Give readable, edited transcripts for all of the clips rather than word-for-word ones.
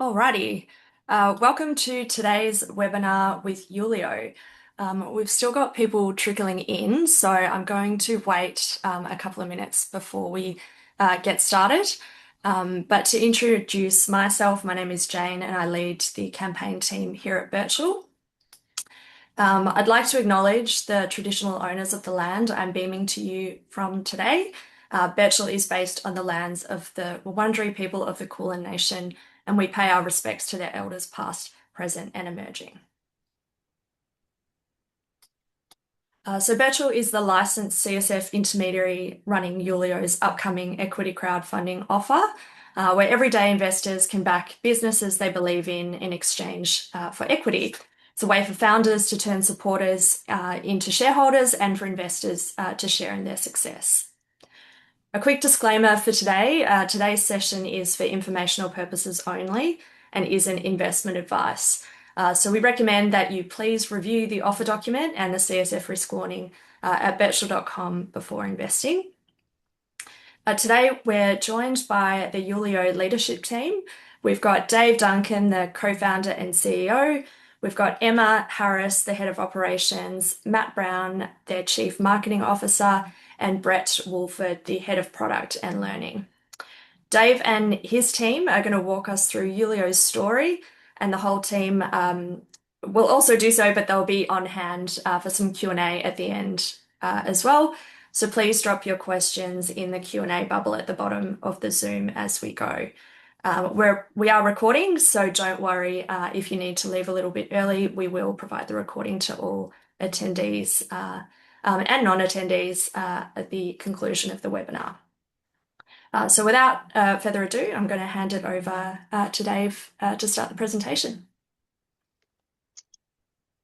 Alrighty. Welcome to today's webinar with Ulleo. We've still got people trickling in, so I'm going to wait a couple of minutes before we get started. But to introduce myself, my name is Jane and I lead the campaign team here at Birchal. I'd like to acknowledge the traditional owners of the land I'm beaming to you from today. Birchal is based on the lands of the Wurundjeri people of the Kulin Nation, and we pay our respects to their elders past, present, and emerging. So Birchal is the licensed CSF intermediary running Ulleo's upcoming equity crowdfunding offer, where everyday investors can back businesses they believe in exchange for equity. It's a way for founders to turn supporters into shareholders and for investors to share in their success. A quick disclaimer for today. Today's session is for informational purposes only and isn't investment advice. So we recommend that you please review the offer document and the CSF risk warning at birchal.com before investing. Today we're joined by the Ulleo leadership team. We've got Dave Duncan, the co-founder and CEO. We've got Emma Harris, the head of operations, Matt Brown, their chief marketing officer, and Brett Wolford, the head of product and learning. Dave and his team are going to walk us through Ulleo's story, and the whole team will also do so, but they'll be on hand for some Q&A at the end as well. So please drop your questions in the Q&A bubble at the bottom of the Zoom as we go. We are recording, so don't worry if you need to leave a little bit early. We will provide the recording to all attendees and non-attendees at the conclusion of the webinar. So without further ado, I'm going to hand it over to Dave to start the presentation.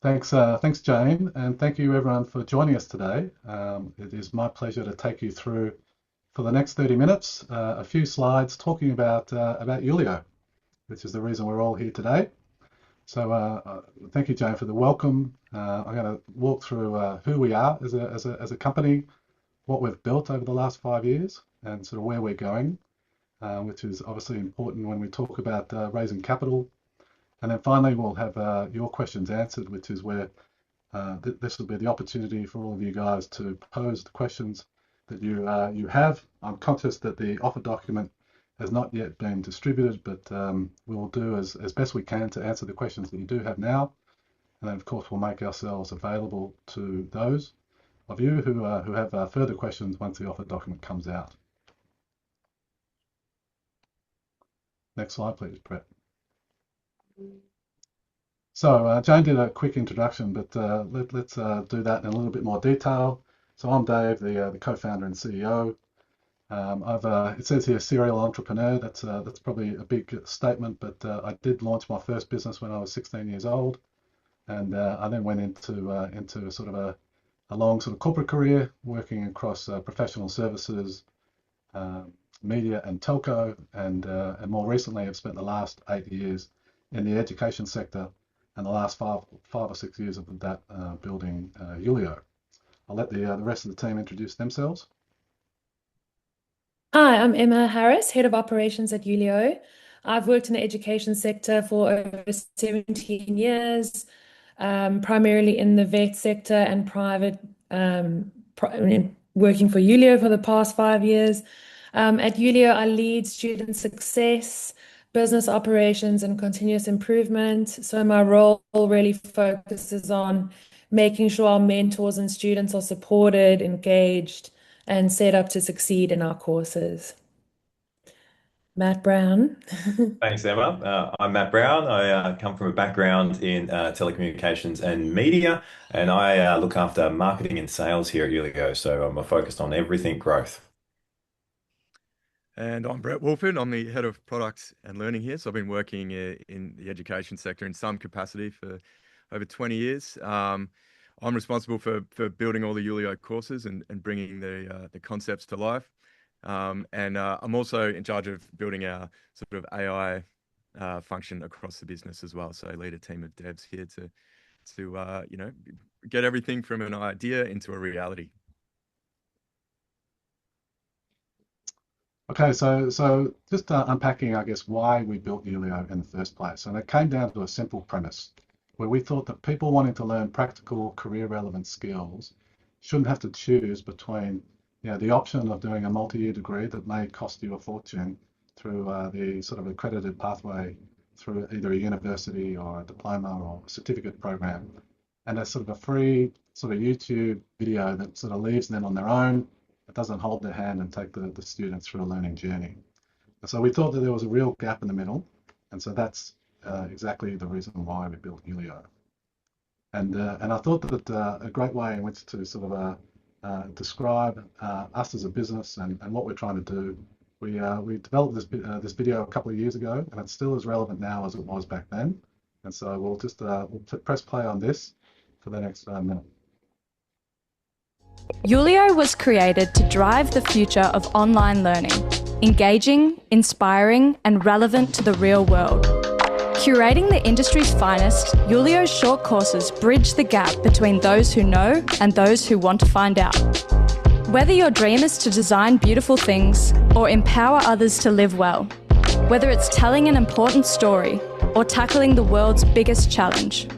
Thanks, Jane, and thank you everyone for joining us today. It is my pleasure to take you through, for the next 30 minutes, a few slides talking about Ulleo, which is the reason we're all here today. So thank you, Jane, for the welcome. I'm going to walk through who we are as a company, what we've built over the last 5 years, and sort of where we're going, which is obviously important when we talk about raising capital. And then finally, we'll have your questions answered, which is where this will be the opportunity for all of you guys to pose the questions that you have. I'm conscious that the offer document has not yet been distributed, but we'll do as best we can to answer the questions that you do have now. And then, of course, we'll make ourselves available to those of you who have further questions once the offer document comes out. Next slide, please, Brett. So Jane did a quick introduction, but let's do that in a little bit more detail. So I'm Dave, the co-founder and CEO. It says here serial entrepreneur. That's probably a big statement, but I did launch my first business when I was 16 years old, and I then went into sort of a long sort of corporate career, working across professional services, media and telco, and more recently I've spent the last 8 years in the education sector, and the last five or 6 years of that building Ulleo. I'll let the rest of the team introduce themselves. Hi, I'm Emma Harris, Head of Operations at Ulleo. I've worked in the education sector for over 17 years, primarily in the vet sector and private, working for Ulleo for the past 5 years. At Ulleo, I lead student success, business operations, and continuous improvement. So my role really focuses on making sure our mentors and students are supported, engaged, and set up to succeed in our courses. Matt Brown. Thanks, Emma. I'm Matt Brown. I come from a background in telecommunications and media, and I look after marketing and sales here at Ulleo. So I'm focused on everything growth. And I'm Brett Wolford. I'm the head of product and learning here. So I've been working in the education sector in some capacity for over 20 years. I'm responsible for building all the Ulleo courses and bringing the concepts to life. And I'm also in charge of building our sort of AI function across the business as well. So I lead a team of devs here to get everything from an idea into a reality. Okay, so just unpacking, I guess, why we built Ulleo in the first place. And it came down to a simple premise where we thought that people wanting to learn practical career relevant skills shouldn't have to choose between, the option of doing a multi-year degree that may cost you a fortune through the sort of accredited pathway through either a university or a diploma or a certificate program. And there's sort of a free sort of YouTube video that sort of leaves them on their own. It doesn't hold their hand and take the students through a learning journey. And so we thought that there was a real gap in the middle. And so that's exactly the reason why we built Ulleo. And I thought that a great way in which to sort of describe us as a business and what we're trying to do, we developed this video a couple of years ago, and it's still as relevant now as it was back then. And so we'll just we'll press play on this for the next minute. Ulleo was created to drive the future of online learning, engaging, inspiring, and relevant to the real world. Curating the industry's finest, Ulleo's short courses bridge the gap between those who know and those who want to find out. Whether your dream is to design beautiful things or empower others to live well, whether it's telling an important story or tackling the world's biggest challenge,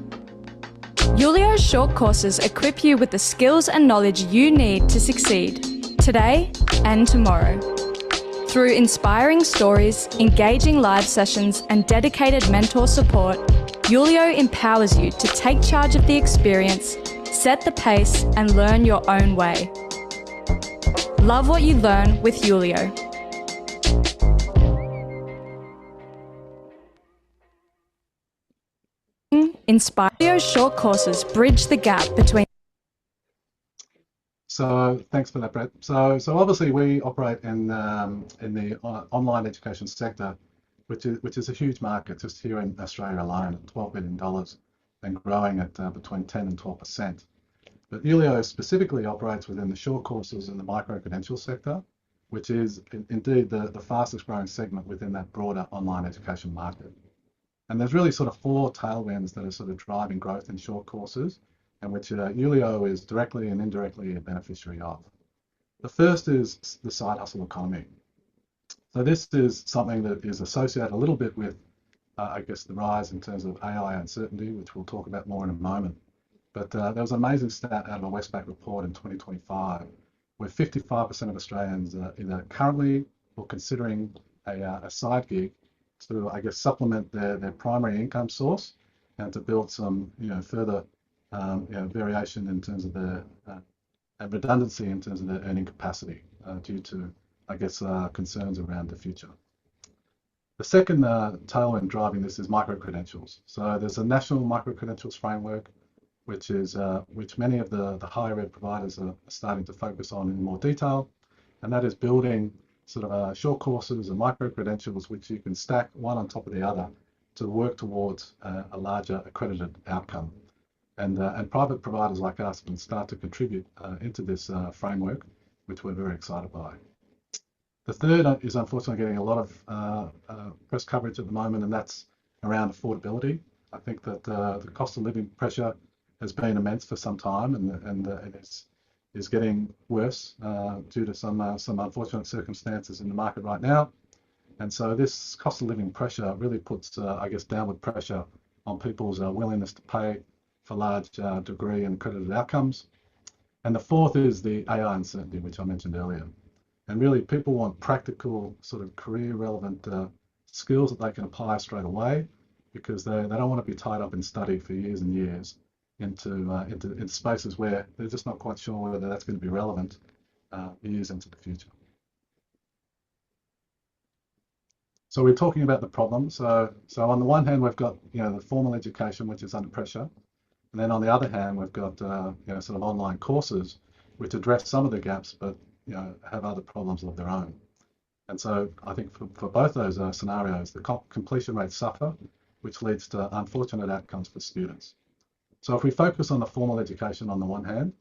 Ulleo's short courses equip you with the skills and knowledge you need to succeed today and tomorrow. Through inspiring stories, engaging live sessions, and dedicated mentor support, Ulleo empowers you to take charge of the experience, set the pace, and learn your own way. Love what you learn with Ulleo. Ulleo short courses bridge the gap between. So thanks for that, Brett. So obviously we operate in the online education sector, which is a huge market just here in Australia alone, at $12 billion and growing at between 10 and 12%. But Ulleo specifically operates within the short courses and the micro-credential sector, which is indeed the fastest growing segment within that broader online education market. And there's really sort of four tailwinds that are sort of driving growth in short courses, and which Ulleo is directly and indirectly a beneficiary of. The first is the side hustle economy. So this is something that is associated a little bit with, I guess, the rise in terms of AI uncertainty, which we'll talk about more in a moment. But there was an amazing stat out of a Westpac report in 2025, where 55% of Australians are either currently or considering a side gig to, I guess, supplement their primary income source and to build some, further variation in terms of the and redundancy in terms of their earning capacity due to, I guess, concerns around the future. The second tailwind driving this is micro-credentials. So there's a national micro-credentials framework, which many of the higher ed providers are starting to focus on in more detail, and that is building sort of short courses and micro-credentials which you can stack one on top of the other to work towards a larger accredited outcome. And private providers like us can start to contribute into this framework, which we're very excited by. The third is unfortunately getting a lot of press coverage at the moment, and that's around affordability. I think that the cost of living pressure has been immense for some time, and it is getting worse due to some unfortunate circumstances in the market right now. And so this cost of living pressure really puts, I guess, downward pressure on people's willingness to pay for large degree and accredited outcomes. And the fourth is the AI uncertainty, which I mentioned earlier. And really, people want practical, sort of career relevant skills that they can apply straight away, because they don't want to be tied up in study for years and years into spaces where they're just not quite sure whether that's going to be relevant years into the future. So we're talking about the problem. So on the one hand, we've got the formal education, which is under pressure, and then on the other hand, we've got sort of online courses which address some of the gaps, but have other problems of their own. And so I think for both those scenarios, the completion rates suffer, which leads to unfortunate outcomes for students. So if we focus on the formal education on the one hand,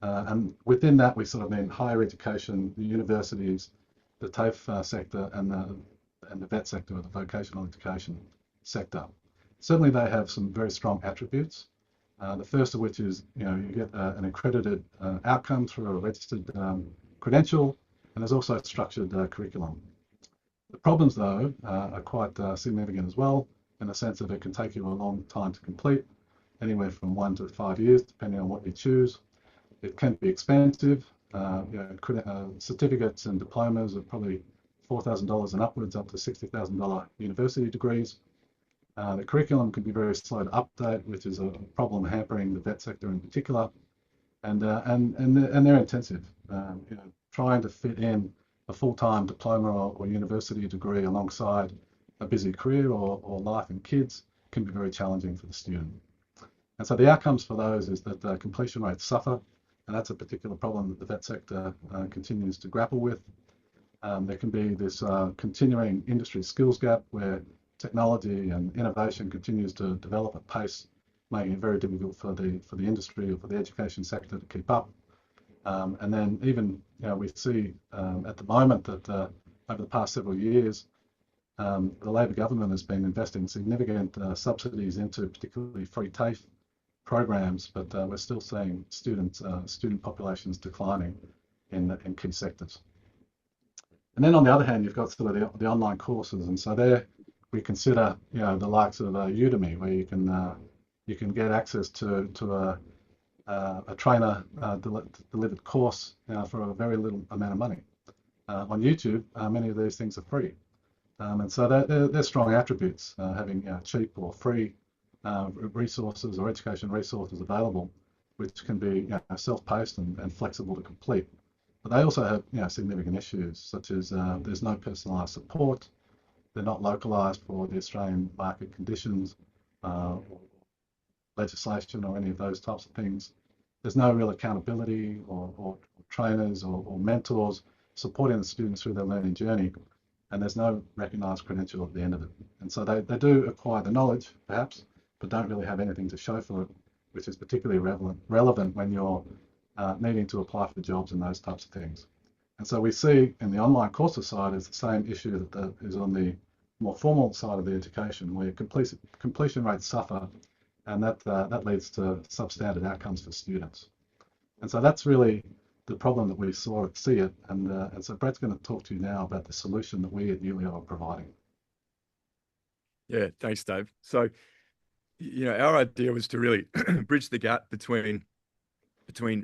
and within that we sort of mean higher education, the universities, the TAFE sector, and the vet sector, or the vocational education sector. Certainly they have some very strong attributes. The first of which is, you get an accredited outcome through a registered credential. And there's also structured curriculum. The problems, though, are quite significant as well, in the sense that it can take you a long time to complete, anywhere from 1 to 5 years, depending on what you choose. It can be expensive. Certificates and diplomas are probably $4,000 and upwards, up to $60,000 university degrees. The curriculum can be very slow to update, which is a problem hampering the vet sector in particular, and they're intensive. Trying to fit in a full-time diploma or university degree alongside a busy career or life and kids can be very challenging for the student. And so the outcomes for those is that completion rates suffer, and that's a particular problem that the vet sector continues to grapple with. There can be this continuing industry skills gap where technology and innovation continues to develop at pace, making it very difficult for the industry or for the education sector to keep up. And then even we see at the moment that over the past several years, the Labor government has been investing significant subsidies into particularly free TAFE programs, but we're still seeing student populations declining in key sectors. And then on the other hand, you've got sort of the online courses, and so there we consider the likes of Udemy, where you can get access to a trainer delivered course for a very little amount of money. On YouTube, many of these things are free, and so they're strong attributes, having cheap or free resources or education resources available, which can be self-paced and flexible to complete. But they also have significant issues, such as there's no personalised support, they're not localised for the Australian market conditions, or legislation or any of those types of things. There's no real accountability or trainers or mentors supporting the students through their learning journey, and there's no recognised credential at the end of it. And so they do acquire the knowledge, perhaps, but don't really have anything to show for it, which is particularly relevant when you're needing to apply for jobs and those types of things. And so we see in the online courses side is the same issue that is on the more formal side of the education, where completion rates suffer, and that leads to substandard outcomes for students. And so that's really the problem that we see it. And so Brett's going to talk to you now about the solution that we at Ulleo are providing. Yeah, thanks, Dave. So, our idea was to really bridge the gap between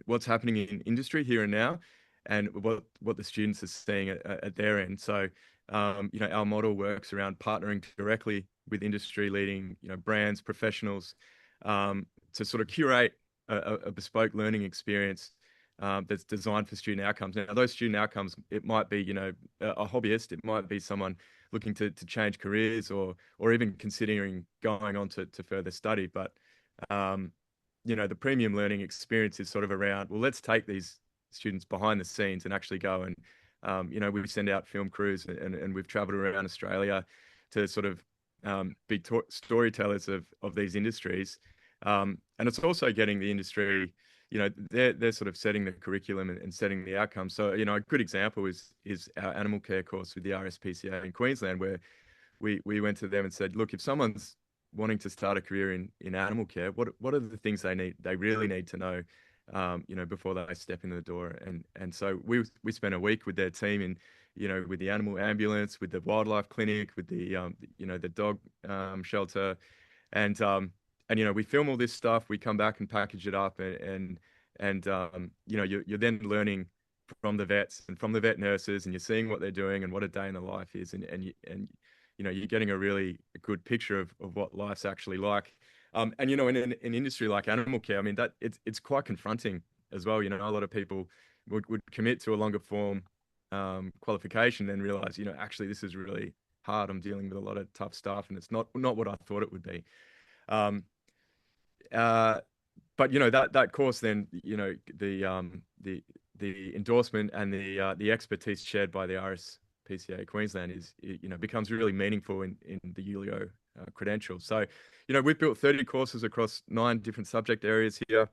what's happening in industry here and now and what the students are seeing at their end. So, our model works around partnering directly with industry leading, brands, professionals, to sort of curate a bespoke learning experience that's designed for student outcomes. Now, those student outcomes, it might be, a hobbyist, it might be someone looking to change careers or even considering going on to further study. But, the premium learning experience is sort of around, well, let's take these students behind the scenes and actually go and, we send out film crews and we've traveled around Australia to sort of be storytellers of these industries. And it's also getting the industry, they're sort of setting the curriculum and setting the outcomes. So, a good example is our animal care course with the RSPCA in Queensland, where we went to them and said, look, if someone's wanting to start a career in animal care, what are the things they really need to know, before they step in the door? And so we spent a week with their team in, with the animal ambulance, with the wildlife clinic, with the the dog shelter, and we film all this stuff. We come back and package it up, and you're then learning from the vets and from the vet nurses, and you're seeing what they're doing and what a day in the life is, and you're getting a really good picture of what life's actually like. And in an industry like animal care, I mean, that it's quite confronting as well. A lot of people would commit to a longer form qualification, then realize, actually this is really hard. I'm dealing with a lot of tough stuff, and it's not what I thought it would be. But that course, then the endorsement and the expertise shared by the RSPCA Queensland is becomes really meaningful in the Ulleo credential. So we've built 30 courses across 9 different subject areas here.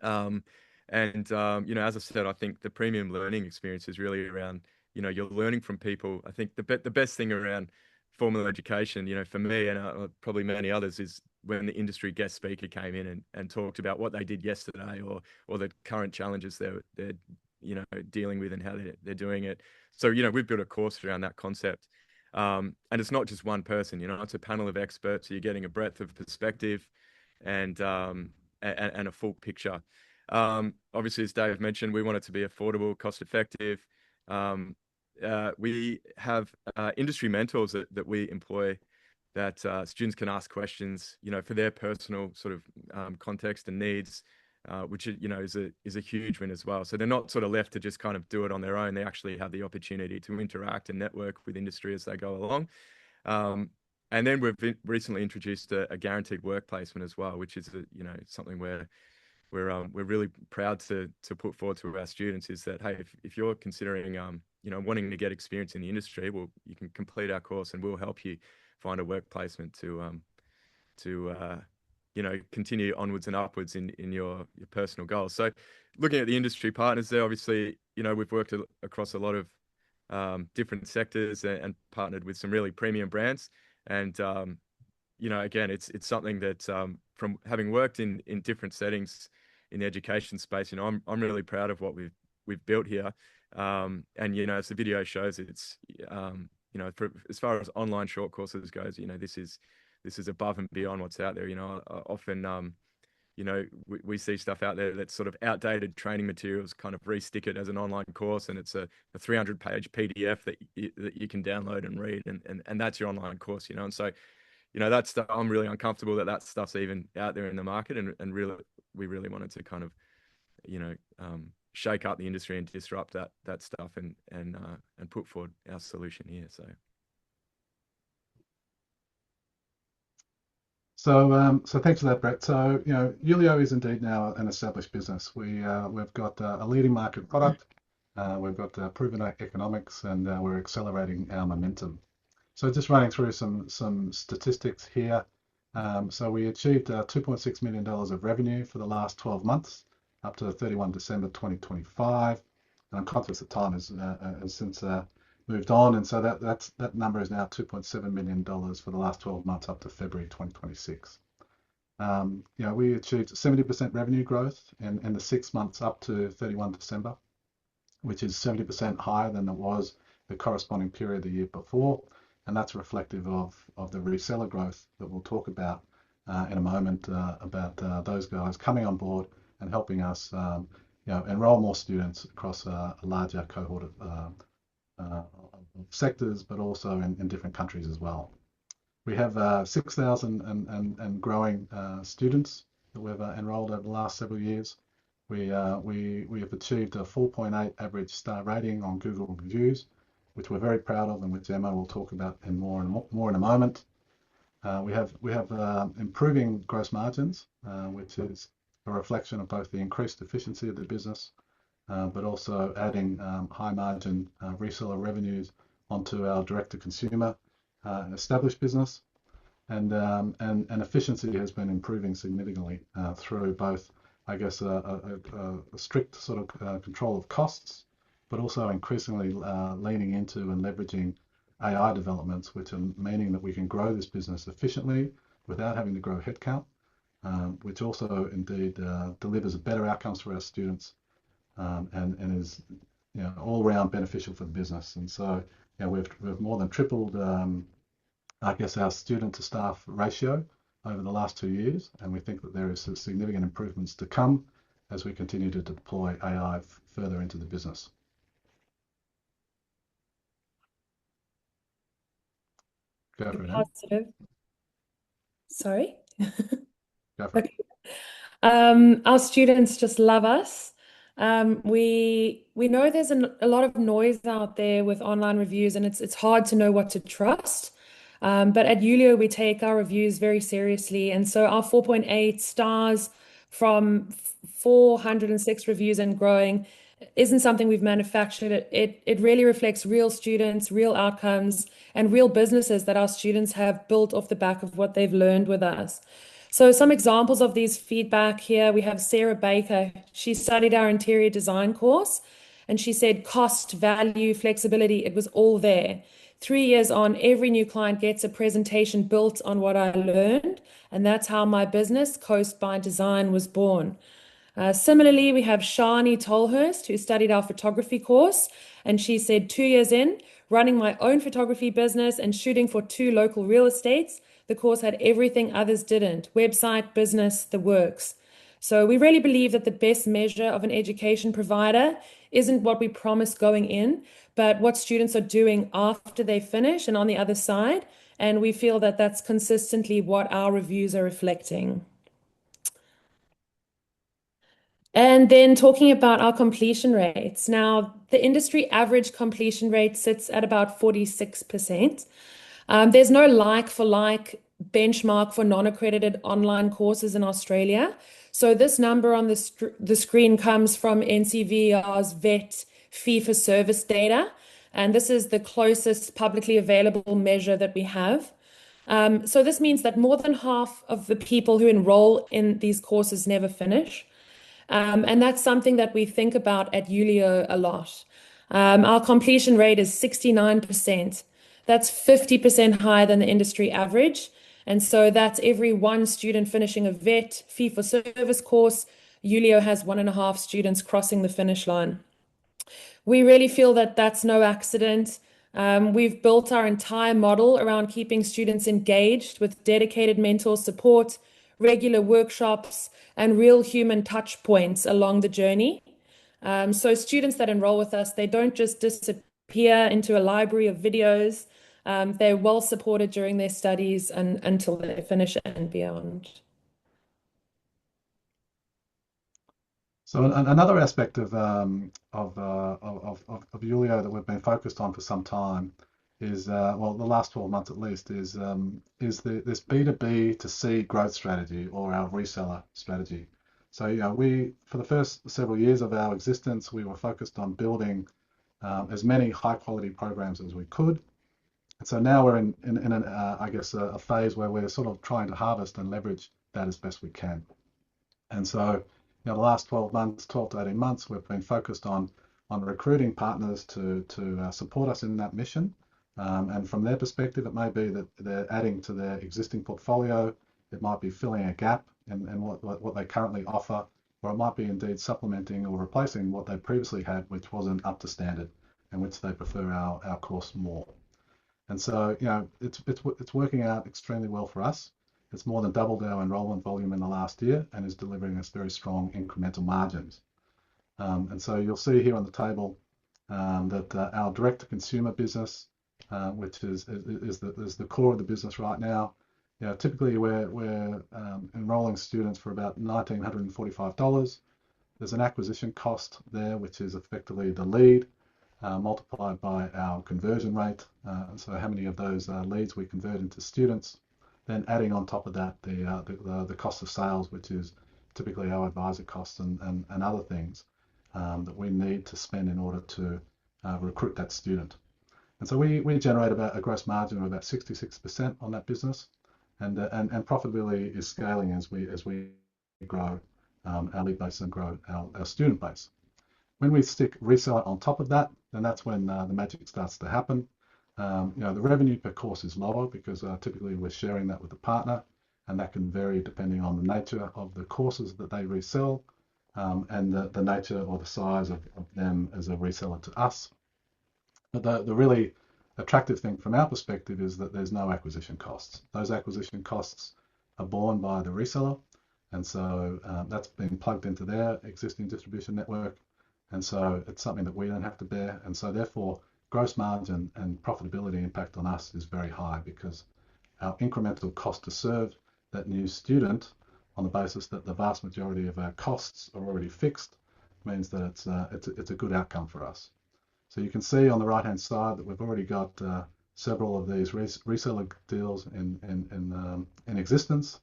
As I said, I think the premium learning experience is really around, you're learning from people. I think the best thing around formal education, for me and probably many others, is when the industry guest speaker came in and talked about what they did yesterday or the current challenges they're dealing with and how they're doing it. So, we've built a course around that concept. And it's not just one person, it's a panel of experts. So you're getting a breadth of perspective and a full picture. Obviously, as Dave mentioned, we want it to be affordable, cost effective. We have industry mentors that we employ that students can ask questions, for their personal sort of context and needs, which is a huge win as well. So they're not sort of left to just kind of do it on their own. They actually have the opportunity to interact and network with industry as they go along. And then we've recently introduced a guaranteed work placement as well, which is something where we're really proud to put forward to our students, is that, hey, if you're considering wanting to get experience in the industry, well, you can complete our course and we'll help you find a work placement to continue onwards and upwards in your personal goals. So looking at the industry partners there, obviously, we've worked across a lot of different sectors and partnered with some really premium brands. And, again, it's something that from having worked in different settings in the education space, I'm really proud of what we've built here. And, as the video shows, it's, as far as online short courses goes, this is above and beyond what's out there. Often, we see stuff out there that's sort of outdated training materials, kind of re-stick it as an online course, and it's a 300-page PDF that you can download and read, and that's your online course, And so, that stuff, I'm really uncomfortable that stuff's even out there in the market, and really, we really wanted to kind of, shake up the industry and disrupt that stuff and put forward our solution here. So thanks for that, Brett. So, Ulleo is indeed now an established business. We've got a leading market product, we've got proven economics, and we're accelerating our momentum. So just running through some statistics here. So we achieved $2.6 million of revenue for the last 12 months, up to 31 December 2025. And I'm conscious that time has since moved on, and so that number is now $2.7 million for the last 12 months up to February 2026. We achieved 70% revenue growth in the 6 months up to 31 December, which is 70% higher than it was the corresponding period the year before, and that's reflective of the reseller growth that we'll talk about in a moment, about those guys coming on board and helping us enroll more students across a larger cohort of sectors, but also in different countries as well. We have 6,000 and growing students that we've enrolled over the last several years. We have achieved a 4.8 average star rating on Google reviews, which we're very proud of, and which Emma will talk about more in a moment. We have improving gross margins, which is a reflection of both the increased efficiency of the business, but also adding high margin reseller revenues onto our direct-to-consumer established business, and efficiency has been improving significantly through both, I guess, a strict sort of control of costs, but also increasingly leaning into and leveraging AI developments, which are meaning that we can grow this business efficiently without having to grow headcount, which also indeed delivers better outcomes for our students, and is all around beneficial for the business. And so we've more than tripled I guess our student to staff ratio over the last 2 years, and we think that there is significant improvements to come as we continue to deploy AI further into the business. Go for it, Em. Positive. Sorry. Go for it. Our students just love us. We know there's a lot of noise out there with online reviews, and it's hard to know what to trust. But at Ulleo, we take our reviews very seriously, and so our 4.8 stars from 406 reviews and growing isn't something we've manufactured. It really reflects real students, real outcomes, and real businesses that our students have built off the back of what they've learned with us. So some examples of these feedback here, we have Sarah Baker. She studied our interior design course, and she said cost, value, flexibility, it was all there. 3 years on, every new client gets a presentation built on what I learned, and that's how my business, Coast by Design, was born. Similarly, we have Shani Tolhurst, who studied our photography course, and she said 2 years in, running my own photography business and shooting for 2 local real estates, the course had everything others didn't: website, business, the works. So we really believe that the best measure of an education provider isn't what we promise going in, but what students are doing after they finish and on the other side. And we feel that that's consistently what our reviews are reflecting. And then talking about our completion rates. Now, the industry average completion rate sits at about 46%. There's no like for like benchmark for non-accredited online courses in Australia. So this number on the screen comes from NCVR's VET fee for service data. And this is the closest publicly available measure that we have. So this means that more than half of the people who enroll in these courses never finish. And that's something that we think about at Ulleo a lot. Our completion rate is 69%. That's 50% higher than the industry average. And so that's every 1 student finishing a VET fee for service course. Ulleo has 1.5 students crossing the finish line. We really feel that that's no accident. We've built our entire model around keeping students engaged with dedicated mentor support, regular workshops, and real human touch points along the journey. So students that enroll with us, they don't just disappear into a library of videos. They're well supported during their studies and until they finish and beyond. So another aspect of Ulleo that we've been focused on for some time is well, the last 12 months at least, is this B2B to C growth strategy, or our reseller strategy. So we, for the first several years of our existence, we were focused on building as many high quality programs as we could. And so now we're in I guess a phase where we're sort of trying to harvest and leverage that as best we can. And so the last 12 to 18 months, we've been focused on recruiting partners to support us in that mission. And from their perspective, it may be that they're adding to their existing portfolio. It might be filling a gap in what they currently offer, or it might be indeed supplementing or replacing what they previously had, which wasn't up to standard, and which they prefer our course more. And so it's working out extremely well for us. It's more than doubled our enrollment volume in the last year and is delivering us very strong incremental margins. And so you'll see here on the table that our direct-to-consumer business, which is the core of the business right now, typically we're enrolling students for about $1,945. There's an acquisition cost there, which is effectively the lead multiplied by our conversion rate. So how many of those leads we convert into students. Then adding on top of that the cost of sales, which is typically our advisor costs and other things that we need to spend in order to recruit that student. And so we generate about a gross margin of about 66% on that business, and profitability is scaling as we grow our lead base and grow our student base. When we stick reseller on top of that, then that's when the magic starts to happen. The revenue per course is lower because typically we're sharing that with a partner, and that can vary depending on the nature of the courses that they resell and the nature or the size of them as a reseller to us. But the really attractive thing from our perspective is that there's no acquisition costs. Those acquisition costs are borne by the reseller, and so that's been plugged into their existing distribution network, and so it's something that we don't have to bear, and so therefore gross margin and profitability impact on us is very high because our incremental cost to serve that new student, on the basis that the vast majority of our costs are already fixed, means that it's a good outcome for us. So you can see on the right hand side that we've already got several of these reseller deals in existence,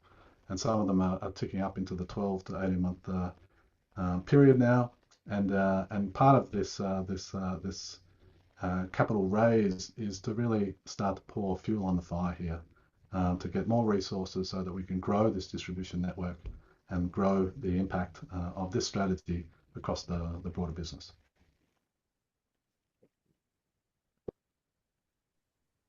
and some of them are ticking up into the 12 to 18 month period now, and part of this capital raise is to really start to pour fuel on the fire here, to get more resources so that we can grow this distribution network and grow the impact of this strategy across the broader business.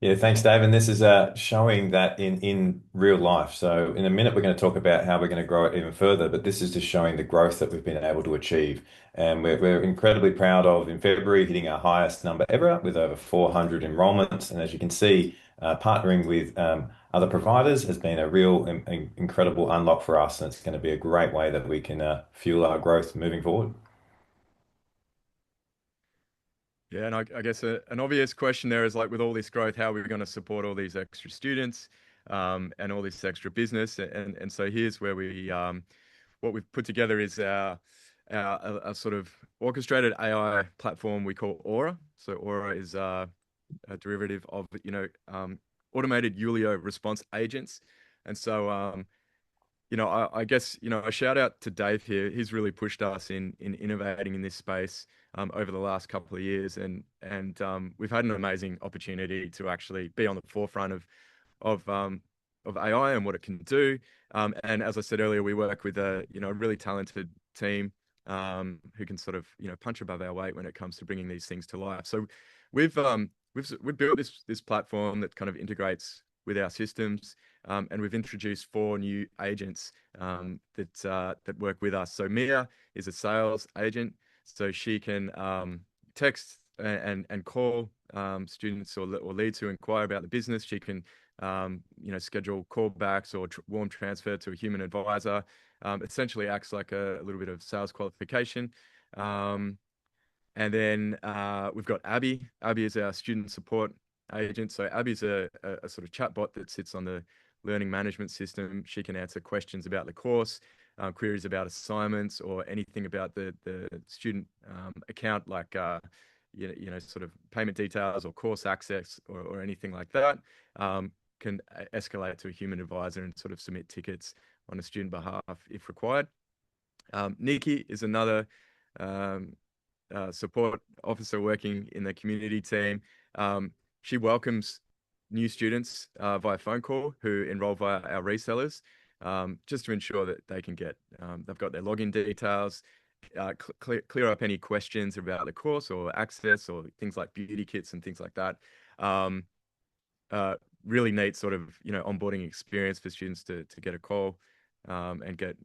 Yeah, thanks, Dave. And this is showing that in real life. So in a minute, we're going to talk about how we're going to grow it even further. But this is just showing the growth that we've been able to achieve, and we're incredibly proud of in February hitting our highest number ever with over 400 enrollments. And as you can see, partnering with other providers has been a real incredible unlock for us, and it's going to be a great way that we can fuel our growth moving forward. Yeah, and I guess an obvious question there is like with all this growth, how are we going to support all these extra students and all this extra business? And so here's where what we've put together is our sort of orchestrated AI platform we call Aura. So Aura is a derivative of automated Ulleo response agents, and so I guess, a shout out to Dave here. He's really pushed us in innovating in this space over the last couple of years, and we've had an amazing opportunity to actually be on the forefront of of AI and what it can do. And as I said earlier, we work with a really talented team who can sort of punch above our weight when it comes to bringing these things to life. So we've built this platform that kind of integrates with our systems. And we've introduced 4 new agents that work with us. So Mia is a sales agent, so she can text and call students or leads who inquire about the business. She can schedule callbacks or warm transfer to a human advisor. Essentially acts like a little bit of sales qualification. And then we've got Abby. Abby is our student support agent. So Abby's a sort of chatbot that sits on the learning management system. She can answer questions about the course, queries about assignments, or anything about the student account, like sort of payment details or course access or anything like that. Can escalate to a human advisor and sort of submit tickets on a student behalf if required. Nikki is another support officer working in the community team. She welcomes new students via phone call who enroll via our resellers, just to ensure that they can they've got their login details, clear up any questions about the course or access or things like beauty kits and things like that. Really neat sort of onboarding experience for students to get a call and get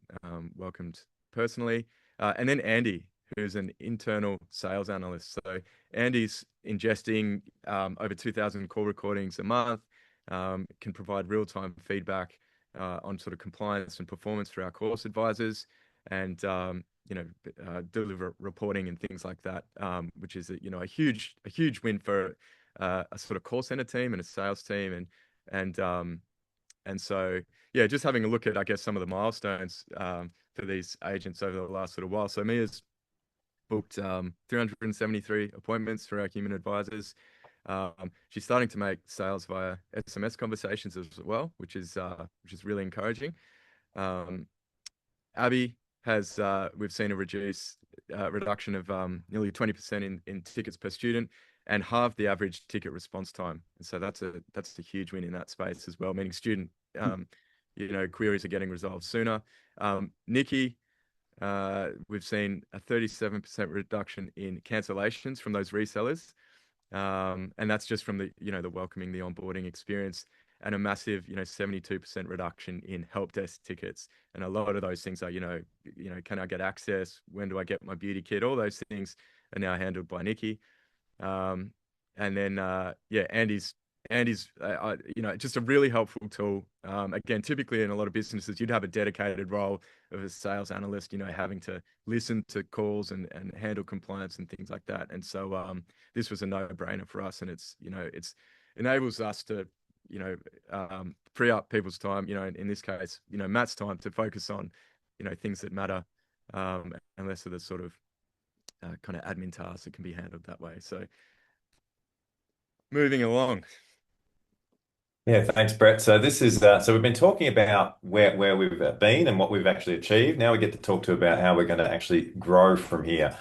welcomed personally. And then Andy, who's an internal sales analyst. So Andy's ingesting over 2,000 call recordings a month, can provide real-time feedback on sort of compliance and performance for our course advisors, and deliver reporting and things like that, which is a huge win for a sort of call center team and a sales team, and so yeah, just having a look at, I guess, some of the milestones for these agents over the last little while. So Mia's booked 373 appointments for our human advisors. She's starting to make sales via SMS conversations as well, which is really encouraging. Abby has we've seen a reduction of nearly 20% in tickets per student, and halved the average ticket response time. And so that's a huge win in that space as well, meaning student queries are getting resolved sooner. Nikki, we've seen a 37% reduction in cancellations from those resellers. And that's just from the welcoming, the onboarding experience, and a massive, 72% reduction in help desk tickets. And a lot of those things are, can I get access? When do I get my beauty kit? All those things are now handled by Nikki. And then, Andy's just a really helpful tool. Again, typically in a lot of businesses, you'd have a dedicated role of a sales analyst, having to listen to calls and handle compliance and things like that. And so this was a no-brainer for us, and it's enables us to free up people's time. In this case, Matt's time to focus on things that matter, and less of the sort of kind of admin tasks that can be handled that way. So moving along. Yeah, thanks, Brett. So this is so we've been talking about where we've been and what we've actually achieved. Now we get to talk to about how we're going to actually grow from here,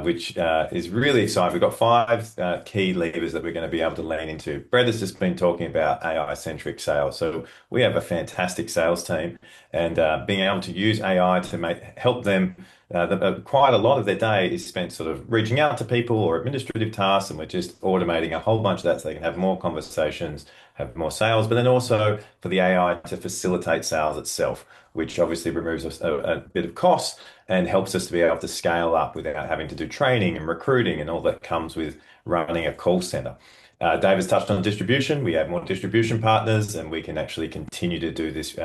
which is really exciting. We've got 5 key levers that we're going to be able to lean into. Brett has just been talking about AI-centric sales. So we have a fantastic sales team, and being able to use AI to help them quite a lot of their day is spent sort of reaching out to people or administrative tasks, and we're just automating a whole bunch of that so they can have more conversations, have more sales, but then also for the AI to facilitate sales itself, which obviously removes a bit of cost and helps us to be able to scale up without having to do training and recruiting and all that comes with running a call center. David's touched on distribution. We have more distribution partners, and we can actually continue to do this,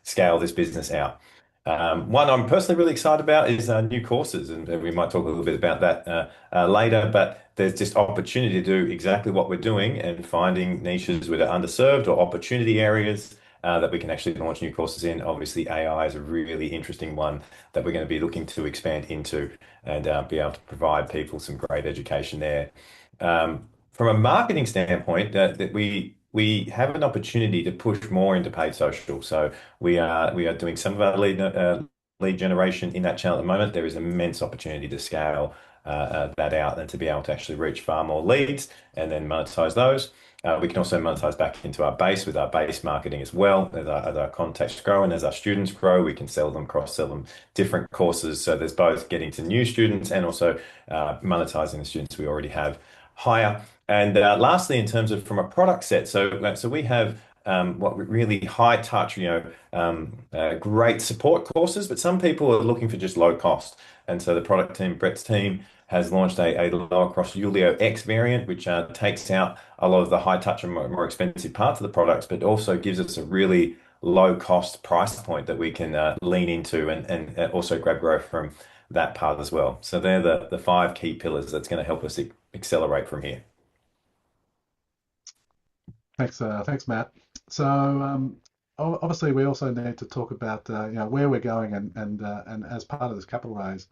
scale this business out. One I'm personally really excited about is new courses, and we might talk a little bit about that later. But there's just opportunity to do exactly what we're doing and finding niches that are underserved or opportunity areas that we can actually launch new courses in. Obviously, AI is a really interesting one that we're going to be looking to expand into and be able to provide people some great education there. From a marketing standpoint, that we have an opportunity to push more into paid social. So we are doing some of our lead generation in that channel at the moment. There is immense opportunity to scale that out and to be able to actually reach far more leads and then monetize those. We can also monetize back into our base with our base marketing as well. As our contacts grow and as our students grow, we can sell them, cross-sell them different courses. So there's both getting to new students and also monetizing the students we already have higher. And lastly, in terms of from a product set, so we have what really high touch, great support courses, but some people are looking for just low cost. And so the product team, Brett's team, has launched a lower cost UlleoX variant, which takes out a lot of the high touch and more expensive parts of the products, but also gives us a really low cost price point that we can lean into and also grab growth from that part as well. So they're the five key pillars that's going to help us accelerate from here. Thanks, Matt. So obviously, we also need to talk about where we're going and as part of this capital raise,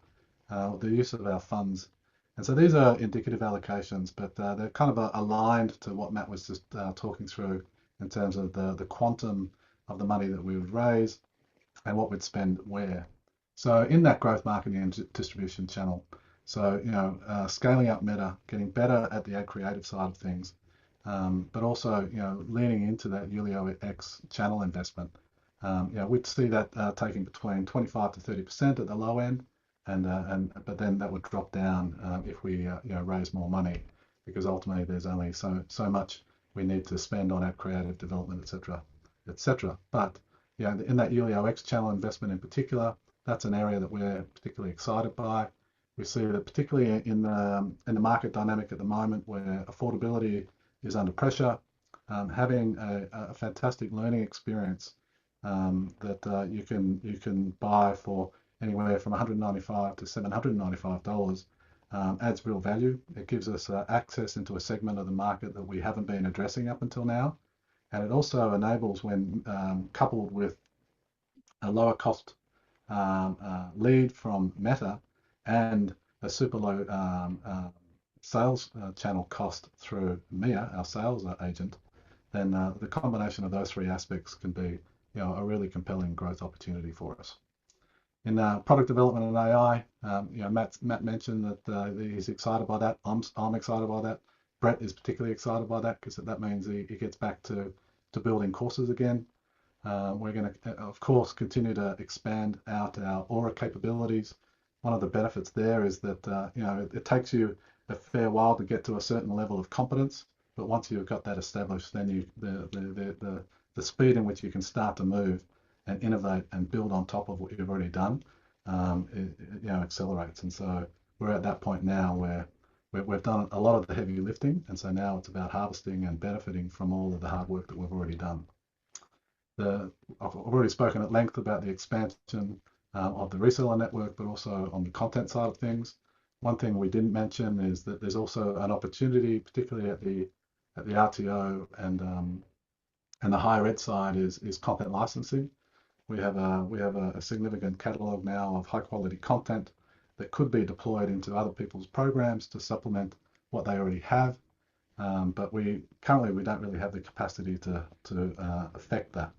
the use of our funds. And so these are indicative allocations, but they're kind of aligned to what Matt was just talking through in terms of the quantum of the money that we would raise and what we'd spend where. So in that growth marketing and distribution channel, so scaling up Meta, getting better at the ad creative side of things, but also leaning into that UlleoX channel investment. We'd see that taking between 25 to 30% at the low end, but then that would drop down if we raise more money, because ultimately there's only so much we need to spend on ad creative development, etc., etc. But in that UlleoX channel investment in particular, that's an area that we're particularly excited by. We see that particularly in the market dynamic at the moment, where affordability is under pressure, having a fantastic learning experience that you can buy for anywhere from $195 to $795 adds real value. It gives us access into a segment of the market that we haven't been addressing up until now, and it also enables, when coupled with a lower cost lead from Meta and a super low sales channel cost through Mia, our sales agent, then the combination of those three aspects can be a really compelling growth opportunity for us. In product development and AI, Matt mentioned that he's excited by that. I'm excited by that. Brett is particularly excited by that because that means he gets back to building courses again. We're going to, of course, continue to expand out our Aura capabilities. One of the benefits there is that it takes you a fair while to get to a certain level of competence, but once you've got that established, then the speed in which you can start to move and innovate and build on top of what you've already done, accelerates. And so we're at that point now where we've done a lot of the heavy lifting, and so now it's about harvesting and benefiting from all of the hard work that we've already done. I've already spoken at length about the expansion of the reseller network, but also on the content side of things. One thing we didn't mention is that there's also an opportunity, particularly at the RTO and the higher ed side, is content licensing. We have a significant catalog now of high quality content that could be deployed into other people's programs to supplement what they already have. But currently we don't really have the capacity to affect that.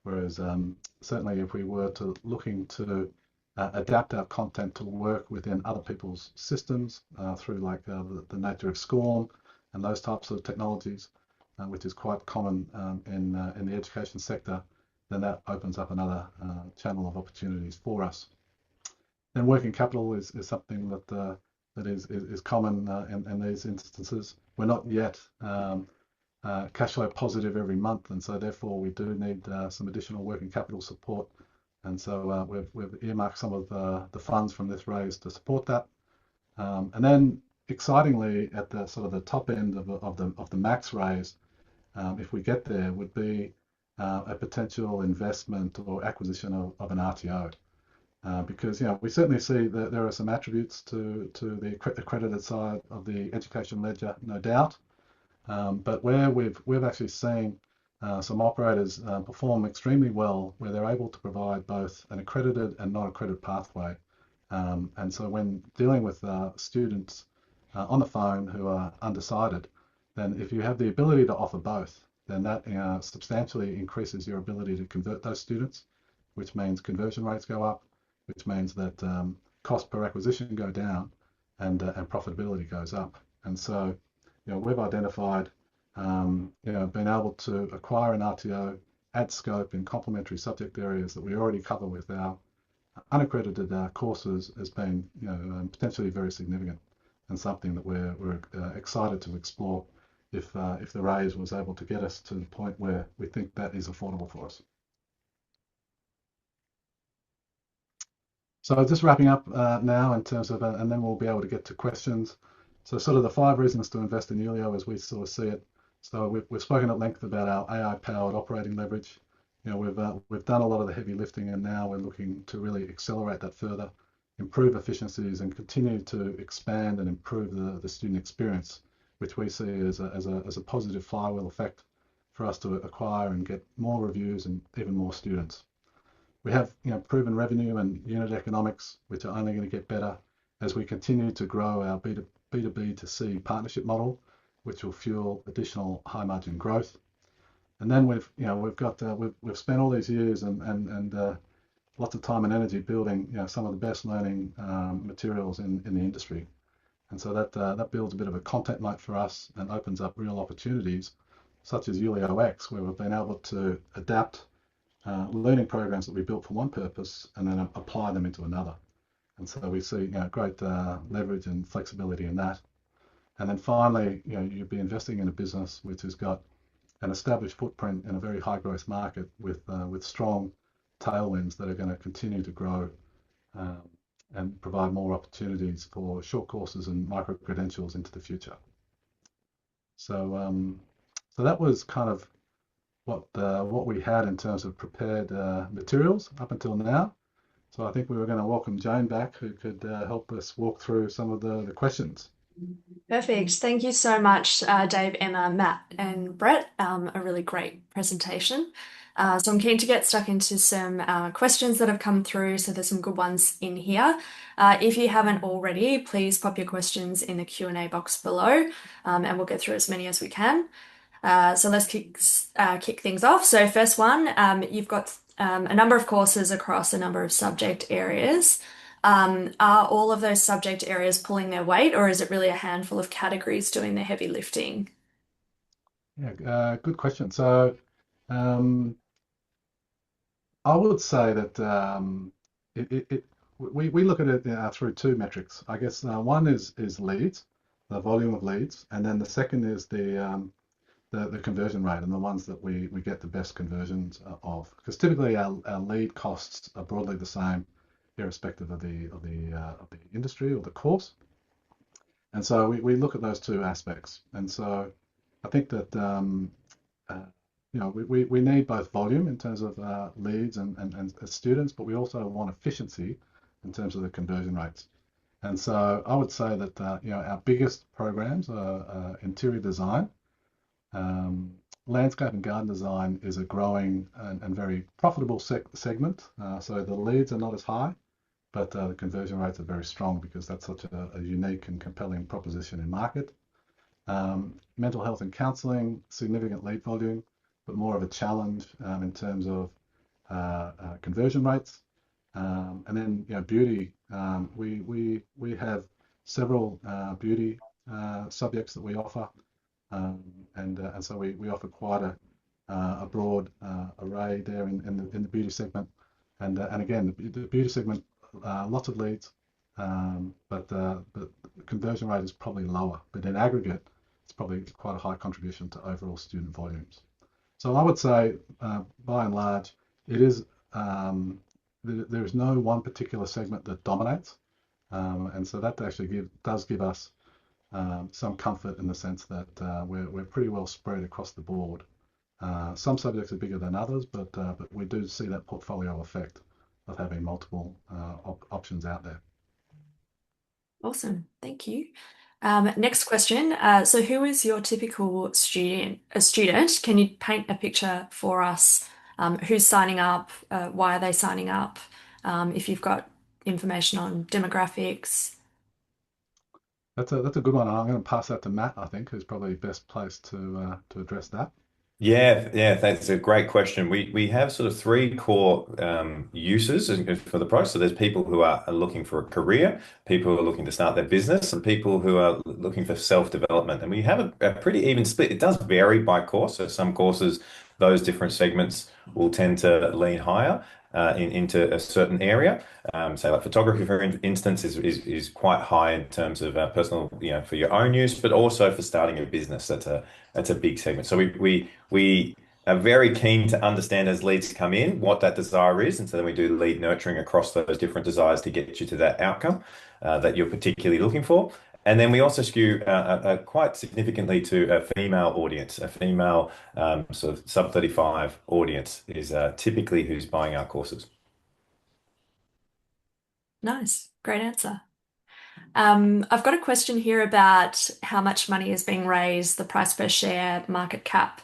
Whereas certainly if we were to looking to adapt our content to work within other people's systems through like the nature of SCORM and those types of technologies, which is quite common in the education sector, then that opens up another channel of opportunities for us. Then working capital is something that is common in these instances. We're not yet cash flow positive every month, and so therefore we do need some additional working capital support. And so we've earmarked some of the funds from this raise to support that. And then excitingly, at the sort of the top end of the max raise, if we get there, would be a potential investment or acquisition of an RTO. Because we certainly see that there are some attributes to the accredited side of the education ledger, no doubt. But where we've actually seen some operators perform extremely well, where they're able to provide both an accredited and non-accredited pathway. And so when dealing with students on the phone who are undecided, then if you have the ability to offer both, then that substantially increases your ability to convert those students, which means conversion rates go up, which means that cost per acquisition go down, and profitability goes up. And so, we've identified, being able to acquire an RTO, add scope in complementary subject areas that we already cover with our unaccredited courses has been, potentially very significant, and something that we're excited to explore if the raise was able to get us to the point where we think that is affordable for us. So just wrapping up now in terms of, and then we'll be able to get to questions. So sort of the 5 reasons to invest in Ulleo as we sort of see it. So we've spoken at length about our AI-powered operating leverage. We've done a lot of the heavy lifting, and now we're looking to really accelerate that further, improve efficiencies, and continue to expand and improve the student experience, which we see as a positive flywheel effect for us to acquire and get more reviews and even more students. We have proven revenue and unit economics, which are only going to get better as we continue to grow our B2B to C partnership model, which will fuel additional high margin growth. And then we've spent all these years and lots of time and energy building some of the best learning materials in the industry. And so that builds a bit of a content moat for us and opens up real opportunities, such as UlleoX, where we've been able to adapt learning programs that we built for one purpose and then apply them into another. And so we see great leverage and flexibility in that. And then finally, you'd be investing in a business which has got an established footprint in a very high growth market with strong tailwinds that are going to continue to grow and provide more opportunities for short courses and micro credentials into the future. So so that was kind of what we had in terms of prepared materials up until now. So I think we were going to welcome Jane back, who could help us walk through some of the questions. Perfect. Thank you so much, Dave, Emma, Matt, and Brett. A really great presentation. So I'm keen to get stuck into some questions that have come through. So there's some good ones in here. If you haven't already, please pop your questions in the Q&A box below, and we'll get through as many as we can. So let's kick things off. So first one, you've got a number of courses across a number of subject areas. Are all of those subject areas pulling their weight, or is it really a handful of categories doing the heavy lifting? Yeah, good question. So I would say that we look at it through 2 metrics. I guess one is leads, the volume of leads, and then the second is the conversion rate and the ones that we get the best conversions of. Because typically our lead costs are broadly the same, irrespective of the industry or the course. And so we look at those 2 aspects. And so I think that we need both volume in terms of leads and students, but we also want efficiency in terms of the conversion rates. And so I would say that our biggest programs are interior design. Landscape and garden design is a growing and very profitable segment. So the leads are not as high, but the conversion rates are very strong because that's such a unique and compelling proposition in market. Mental health and counselling, significant lead volume, but more of a challenge in terms of conversion rates. And then beauty, we have several beauty subjects that we offer. And so we offer quite a broad array there in the beauty segment. And again, the beauty segment lots of leads, but the conversion rate is probably lower. But in aggregate, it's probably quite a high contribution to overall student volumes. So I would say, by and large, it is there is no one particular segment that dominates, and so that actually does give us some comfort in the sense that we're pretty well spread across the board. Some subjects are bigger than others, but we do see that portfolio effect of having multiple options out there. Awesome, thank you. Next question. So who is your typical student? Can you paint a picture for us? Who's signing up? Why are they signing up? If you've got information on demographics. That's a good one. I'm going to pass that to Matt, I think, who's probably best placed to address that. Yeah, that's a great question. We have sort of three core uses for the product. So there's people who are looking for a career, people who are looking to start their business, and people who are looking for self-development. And we have a pretty even split. It does vary by course. So some courses, those different segments will tend to lean higher into a certain area. Say like photography, for instance, is quite high in terms of personal, for your own use, but also for starting a business. That's a big segment. So we are very keen to understand as leads come in what that desire is, and so then we do lead nurturing across those different desires to get you to that outcome that you're particularly looking for. And then we also skew quite significantly to a female audience. A female sort of sub 35 audience is typically who's buying our courses. Nice, great answer. I've got a question here about how much money is being raised, the price per share, market cap.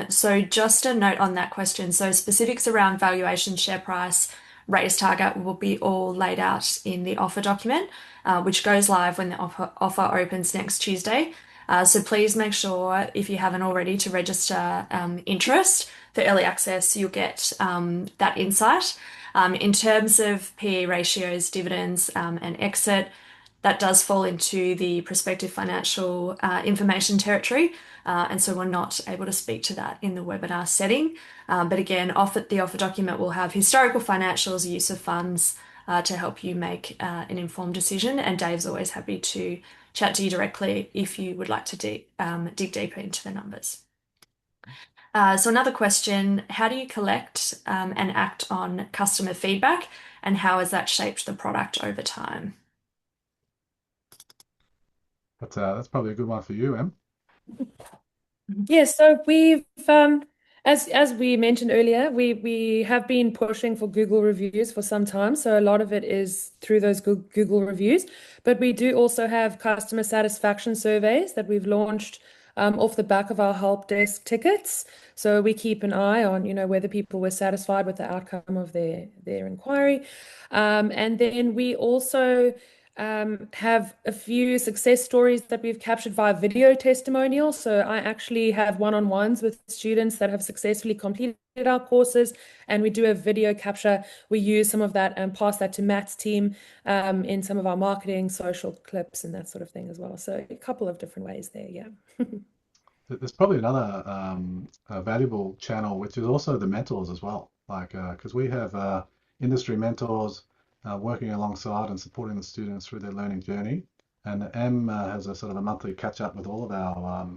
So just a note on that question. So specifics around valuation, share price, raise target will be all laid out in the offer document, which goes live when the offer opens next Tuesday. So please make sure, if you haven't already, to register interest for early access. You'll get that insight. In terms of PE ratios, dividends, and exit, that does fall into the prospective financial information territory, and so we're not able to speak to that in the webinar setting. But again, the offer document will have historical financials, use of funds to help you make an informed decision, and Dave's always happy to chat to you directly if you would like to dig deeper into the numbers. So another question, how do you collect and act on customer feedback, and how has that shaped the product over time? That's probably a good one for you, Em. Yeah, so we've as we mentioned earlier, we have been pushing for Google reviews for some time. So a lot of it is through those Google reviews, but we do also have customer satisfaction surveys that we've launched off the back of our help desk tickets. So we keep an eye on, whether people were satisfied with the outcome of their inquiry. And then we also have a few success stories that we've captured via video testimonials. So I actually have one-on-ones with students that have successfully completed our courses, and we do a video capture. We use some of that and pass that to Matt's team in some of our marketing, social clips, and that sort of thing as well. So a couple of different ways there, yeah. There's probably another valuable channel, which is also the mentors as well. Like, because we have industry mentors working alongside and supporting the students through their learning journey. And M has a sort of a monthly catch up with all of our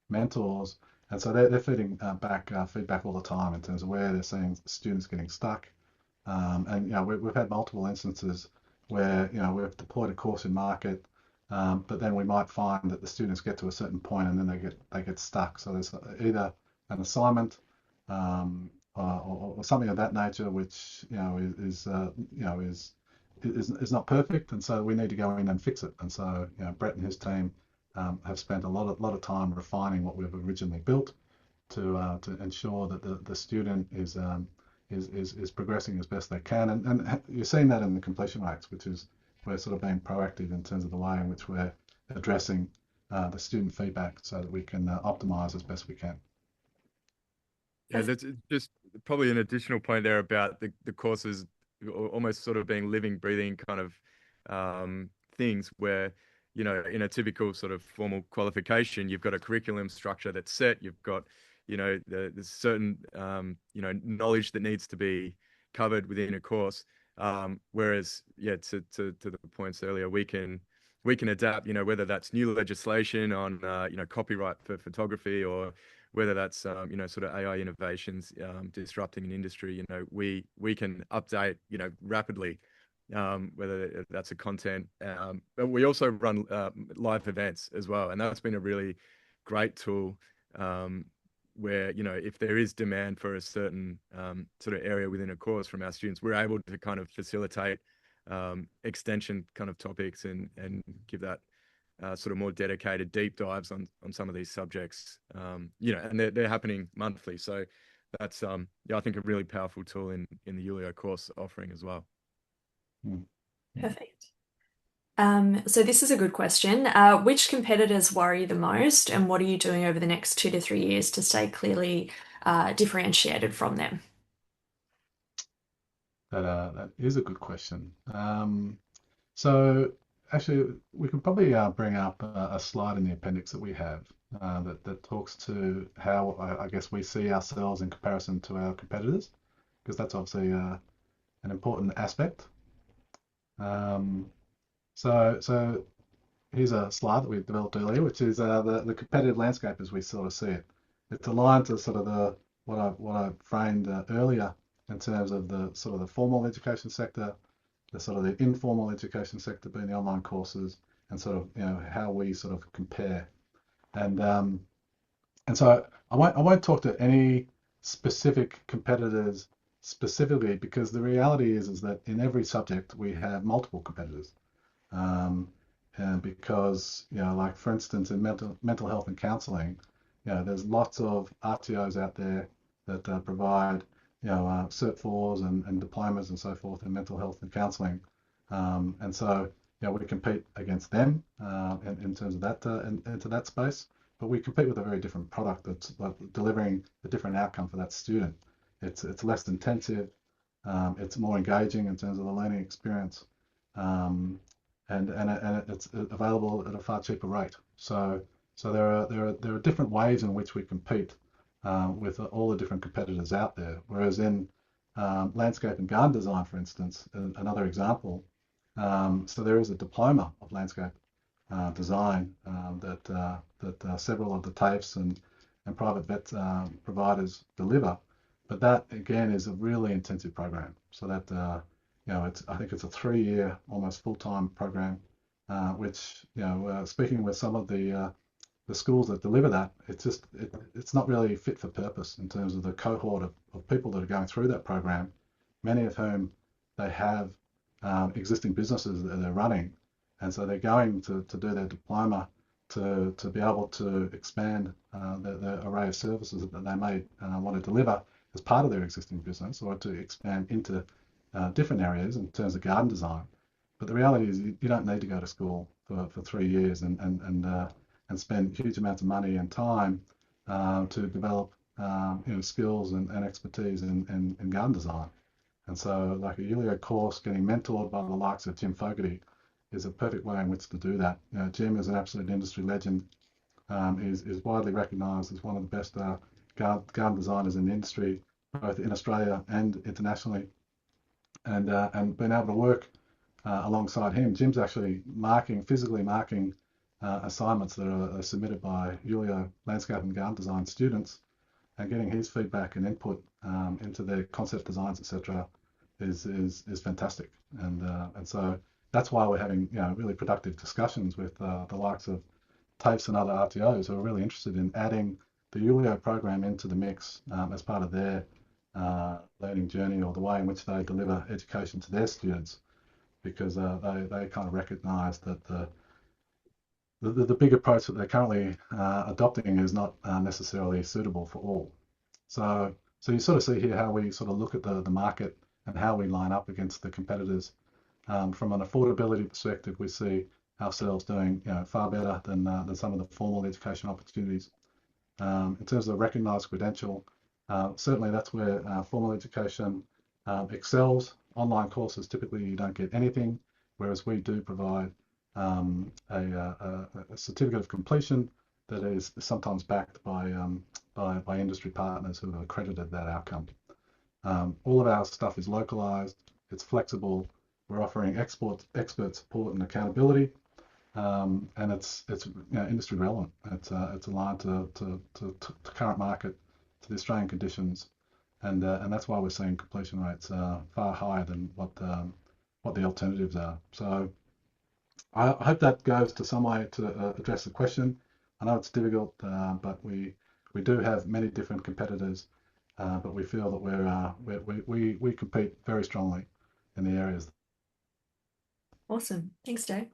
mentors. And so they're feeding back feedback all the time in terms of where they're seeing students getting stuck. And we've had multiple instances where we've deployed a course in market, but then we might find that the students get to a certain point and then they get stuck. So there's either an assignment or something of that nature, which is not perfect, and so we need to go in and fix it. And so Brett and his team have spent a lot of time refining what we've originally built to ensure that the student is progressing as best they can, and you're seeing that in the completion rates, which is we're sort of being proactive in terms of the way in which we're addressing the student feedback so that we can optimize as best we can. Yeah, that's just probably an additional point there about the courses almost sort of being living, breathing kind of things where, in a typical sort of formal qualification, you've got a curriculum structure that's set, you've got, there's certain, knowledge that needs to be covered within a course. Whereas, yeah, to the points earlier, we can adapt, whether that's new legislation on, copyright for photography, or whether that's, sort of AI innovations disrupting an industry. We can update, rapidly, whether that's a content. But we also run live events as well, and that's been a really great tool. Where, if there is demand for a certain sort of area within a course from our students, we're able to kind of facilitate extension kind of topics and give that sort of more dedicated deep dives on some of these subjects. And they're happening monthly. So that's I think a really powerful tool in the Ulleo course offering as well. Perfect. So this is a good question. Which competitors worry you the most, and what are you doing over the next 2 to 3 years to stay clearly differentiated from them? That is a good question. So actually, we could probably bring up a slide in the appendix that we have that talks to how I guess we see ourselves in comparison to our competitors, because that's obviously an important aspect. So here's a slide that we developed earlier, which is the competitive landscape as we sort of see it. It's aligned to sort of what I framed earlier in terms of the sort of the formal education sector, the sort of the informal education sector being the online courses, and sort of how we sort of compare. And so I won't talk to any specific competitors specifically, because the reality is that in every subject we have multiple competitors. And because, like for instance, in mental health and counselling, there's lots of RTOs out there that provide, Cert 4s and diplomas and so forth in mental health and counselling. And so, we compete against them in terms of that, into that space, but we compete with a very different product that's delivering a different outcome for that student. It's less intensive, it's more engaging in terms of the learning experience. And it's available at a far cheaper rate. So there are different ways in which we compete with all the different competitors out there. Whereas in landscape and garden design, for instance, another example, so there is a diploma of landscape design that several of the TAFEs and private vet providers deliver. But that again is a really intensive program. So that I think it's a 3-year, almost full-time program, which, speaking with some of the schools that deliver that, it's not really fit for purpose in terms of the cohort of people that are going through that program, many of whom they have existing businesses that they're running, and so they're going to do their diploma to be able to expand the array of services that they may want to deliver as part of their existing business, or to expand into different areas in terms of garden design. But the reality is you don't need to go to school for 3 years and spend huge amounts of money and time to develop skills and expertise in garden design. And so like a Ulleo course, getting mentored by the likes of Jim Fogarty is a perfect way in which to do that. Jim is an absolute industry legend, is widely recognised as one of the best garden designers in the industry, both in Australia and internationally. And being able to work alongside him, Jim's actually physically marking assignments that are submitted by Ulleo landscape and garden design students, and getting his feedback and input into their concept designs, etc., is fantastic. And so that's why we're having really productive discussions with the likes of TAFEs and other RTOs who are really interested in adding the Ulleo program into the mix as part of their learning journey, or the way in which they deliver education to their students, because they kind of recognise that the big approach that they're currently adopting is not necessarily suitable for all. So you sort of see here how we sort of look at the market and how we line up against the competitors. From an affordability perspective, we see ourselves doing far better than some of the formal education opportunities. In terms of recognised credential, certainly that's where formal education excels. Online courses, typically you don't get anything, whereas we do provide a certificate of completion that is sometimes backed by industry partners who have accredited that outcome. All of our stuff is localized. it's flexible. We're offering expert support and accountability, and it's industry relevant. It's aligned to current market, to the Australian conditions, and that's why we're seeing completion rates far higher than what the alternatives are. So I hope that goes to some way to address the question. I know it's difficult, but we do have many different competitors, but we feel that we compete very strongly in the areas. Awesome. Thanks, Dave.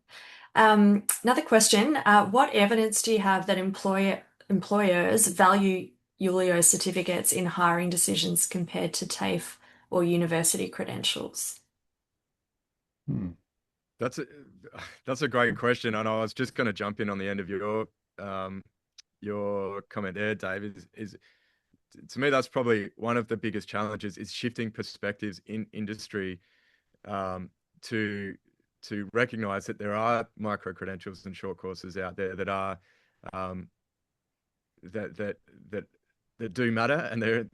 Another question. What evidence do you have that employers value Ulleo certificates in hiring decisions compared to TAFE or university credentials? That's a great question, and I was just going to jump in on the end of your comment there, Dave. Is to me that's probably one of the biggest challenges is shifting perspectives in industry to recognize that there are micro credentials and short courses out there that are that do matter, and they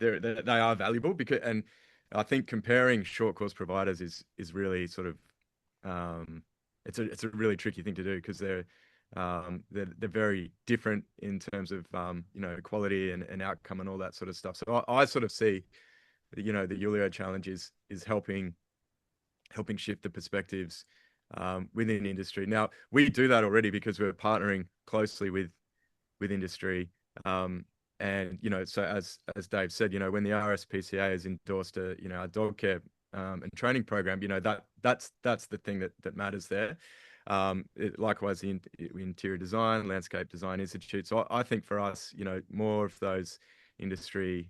are valuable and I think comparing short course providers is really sort of it's a really tricky thing to do because they're very different in terms of quality and outcome and all that sort of stuff. So I sort of see the Ulleo challenge is helping shift the perspectives within industry. Now we do that already because we're partnering closely with industry. And so as Dave said, when the RSPCA has endorsed a dog care and training program, that's the thing that matters there. Likewise, the interior design, landscape design institute. So I think for us, more of those industry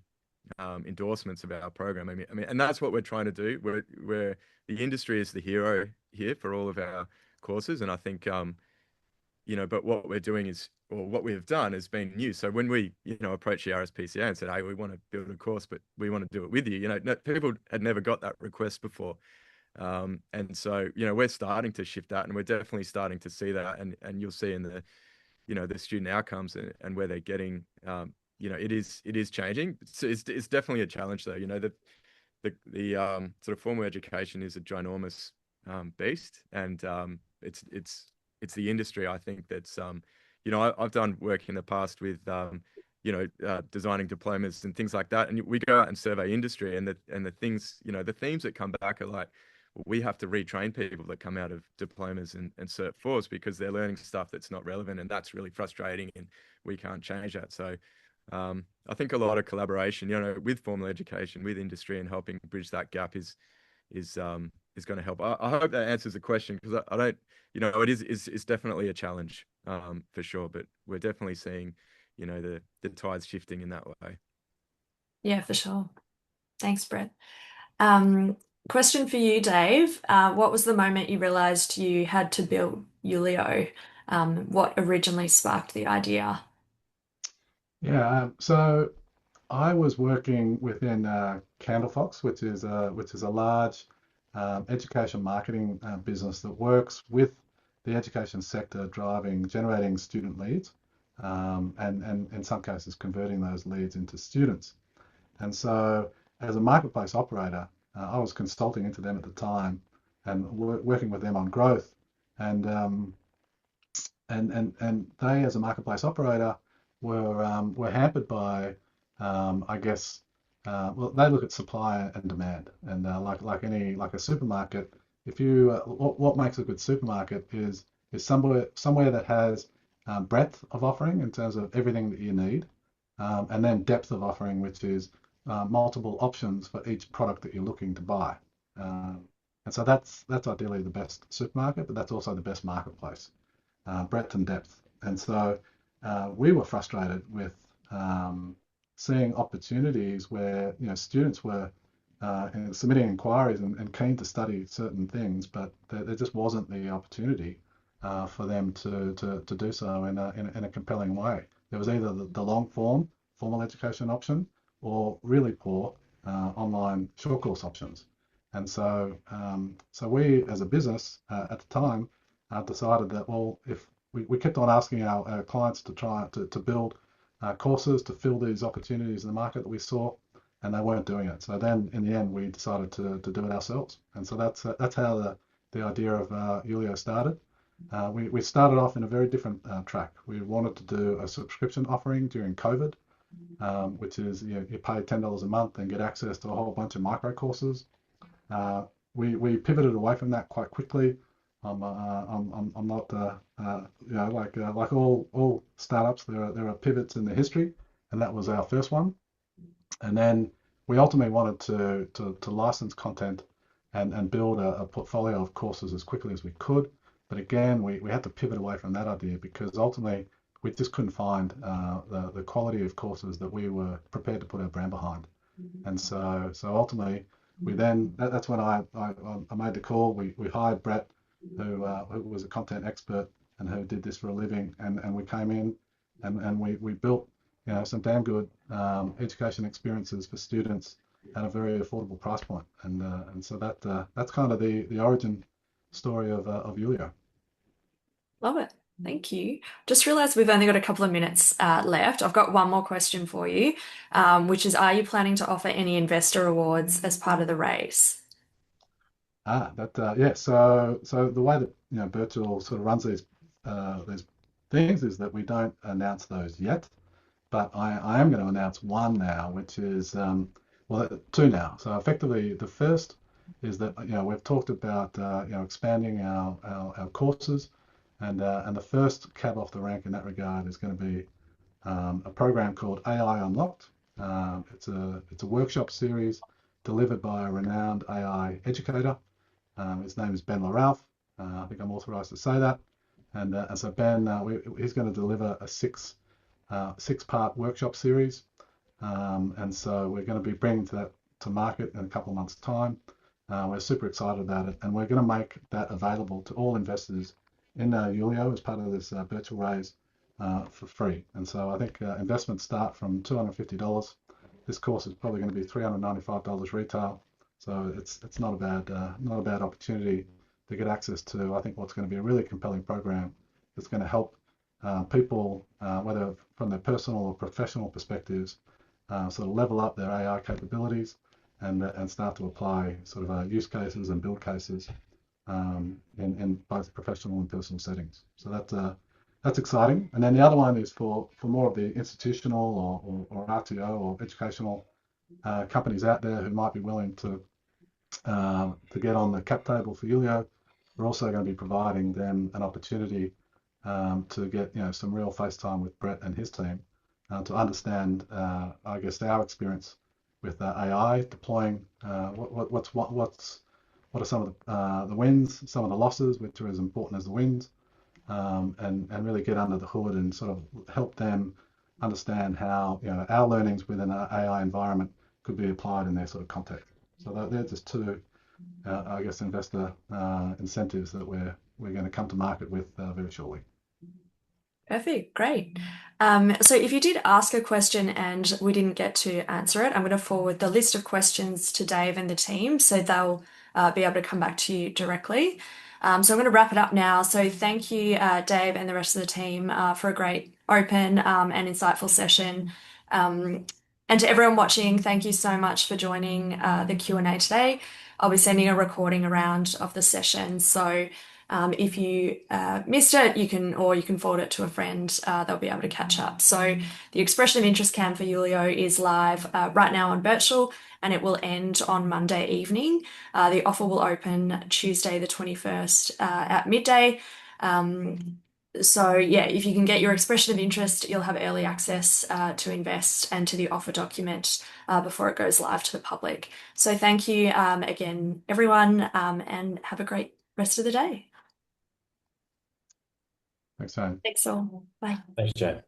endorsements of our program. I mean, and that's what we're trying to do. Where the industry is the hero here for all of our courses, and I think but what we're doing is, or what we have done has been new. So when we, approached the RSPCA and said, hey, we want to build a course, but we want to do it with you, people had never got that request before. And so, we're starting to shift that, and we're definitely starting to see that. And you'll see in the, the student outcomes and where they're getting, it is changing. It's definitely a challenge though. The sort of formal education is a ginormous beast, and it's the industry, I think, that's I've done work in the past with designing diplomas and things like that, and we go out and survey industry, and the things, the themes that come back are like, well, we have to retrain people that come out of diplomas and Cert 4s because they're learning stuff that's not relevant, and that's really frustrating, and we can't change that. So I think a lot of collaboration, with formal education, with industry, and helping bridge that gap is going to help. I hope that answers the question, because I don't, it's definitely a challenge for sure, but we're definitely seeing, the tides shifting in that way. Yeah, for sure. Thanks, Brett. Question for you, Dave. What was the moment you realized you had to build Ulleo? What originally sparked the idea? Yeah, so I was working within Candlefox, which is a large education marketing business that works with the education sector, generating student leads, and in some cases converting those leads into students. And so, as a marketplace operator, I was consulting into them at the time and working with them on growth, and they, as a marketplace operator, were hampered by, I guess, well, they look at supply and demand, and like a supermarket. If you what makes a good supermarket is somewhere that has breadth of offering in terms of everything that you need, and then depth of offering, which is multiple options for each product that you're looking to buy. And so that's ideally the best supermarket, but that's also the best marketplace, breadth and depth. And so we were frustrated with seeing opportunities where students were submitting inquiries and keen to study certain things, but there just wasn't the opportunity for them to do so in a compelling way. There was either the long form formal education option or really poor online short course options. And so we, as a business at the time, decided that, well, if we kept on asking our clients to try to build courses to fill these opportunities in the market that we saw, and they weren't doing it. So then in the end, we decided to do it ourselves. And so that's how the idea of Ulleo started. We started off in a very different track. We wanted to do a subscription offering during COVID, which is you pay $10 a month and get access to a whole bunch of micro courses. We pivoted away from that quite quickly. I'm not like all startups, there are pivots in the history, and that was our first one. And then we ultimately wanted to license content and build a portfolio of courses as quickly as we could. But again, we had to pivot away from that idea because ultimately we just couldn't find the quality of courses that we were prepared to put our brand behind. And so ultimately we then that's when I made the call. We hired Brett, who was a content expert and who did this for a living, and we came in and we built some damn good education experiences for students at a very affordable price point. And so that's kind of the origin story of Ulleo. Love it. Thank you. Just realized we've only got a couple of minutes left. I've got one more question for you, which is, are you planning to offer any investor awards as part of the race? Yeah. So the way that Birchal sort of runs these things is that we don't announce those yet, but I am going to announce one now, which is well, two now. So effectively, the first is that we've talked about expanding our courses, and the first cab off the rank in that regard is going to be a program called AI Unlocked. It's a workshop series delivered by a renowned AI educator. His name is Ben LaRalph. I think I'm authorized to say that. And so Ben, he's going to deliver a six-part workshop series. And so we're going to be bringing that to market in a couple of months' time. We're super excited about it, and we're going to make that available to all investors in Ulleo as part of this Birchal raise for free. And so I think investments start from $250. This course is probably going to be $395 retail. So it's not a bad opportunity to get access to, I think, what's going to be a really compelling program that's going to help people, whether from their personal or professional perspectives, sort of level up their AI capabilities and start to apply sort of use cases and build cases in both professional and personal settings. So that's exciting. And then the other one is for more of the institutional or RTO or educational companies out there who might be willing to get on the cap table for Ulleo. We're also going to be providing them an opportunity to get some real face time with Brett and his team to understand, I guess, our experience with AI deploying. What are some of the wins, some of the losses, which are as important as the wins, and really get under the hood and sort of help them understand how our learnings within an AI environment could be applied in their sort of context. So they're just two, I guess, investor incentives that we're going to come to market with very shortly. Perfect. Great. So if you did ask a question and we didn't get to answer it, I'm going to forward the list of questions to Dave and the team so they'll be able to come back to you directly. So I'm going to wrap it up now. So thank you, Dave and the rest of the team for a great open and insightful session. And to everyone watching, thank you so much for joining the Q&A today. I'll be sending a recording around of the session. So if you missed it, you can forward it to a friend. They'll be able to catch up. So the expression of interest cam for Ulleo is live right now on Birchal, and it will end on Monday evening. The offer will open Tuesday the 21st at midday. So yeah, if you can get your expression of interest, you'll have early access to invest and to the offer document before it goes live to the public. So thank you again, everyone, and have a great rest of the day. Thanks, Jane. Thanks all. Bye. Thanks, Jane.